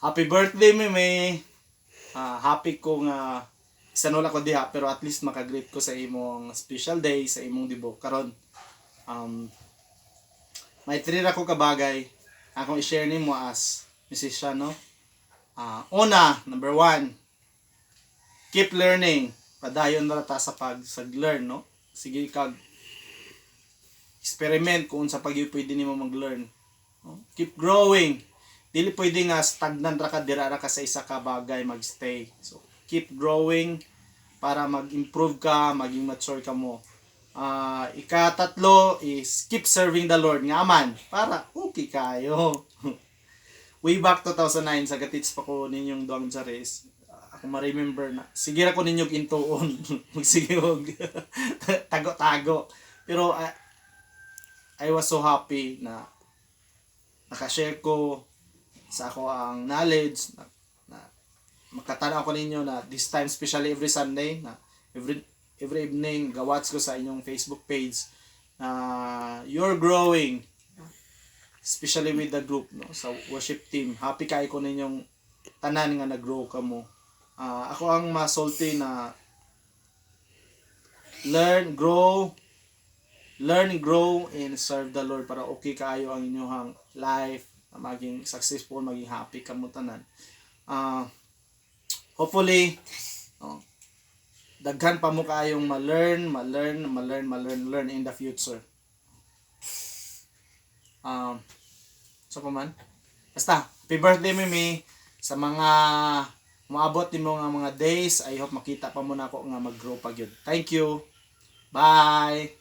Happy birthday, Mimi. Happy ko nga isanula ko diha pero at least makagreet ko sa imong special day sa imong dibo karon. May three ra ko kabagay akong i-share nimo as musician, no? Una, number one, keep learning. Padayon ra ta sa pag-learn, no? Sige kag experiment kung sa pag pwede nimo mag-learn. No? Keep growing. Dili pwede nga stagnant ra ka dira ra ka sa isa ka bagay magstay. So keep growing para mag-improve ka, maging mature ka mo. Ikatatlo is keep serving the Lord nga man para okay kayo. Way back 2009 sa gatits pa ko ninyong duang sa race. Ako ma-remember na sige ra ko ninyong intuon. Magsige og tago-tago. Pero I was so happy na nakashare ko sa ako ang knowledge na makatanaw ko ninyo na this time, especially every Sunday, na every evening gawats ko sa inyong Facebook page na you're growing, especially with the group, no, sa worship team. Happy kay ko ninyong tanan nga nag-grow ka mo. Ako ang masulti na learn, grow, and serve the Lord para okay kaayo ang inyong life, maging successful, maging happy kamo tanan. Hopefully, daghan pa mo kayong ma-learn in the future. So pa man. Basta, happy birthday, Mimi. Sa mga maabot nimo nga mga days, I hope makita pa mo na ako nga mag-grow pa gyud. Thank you. Bye.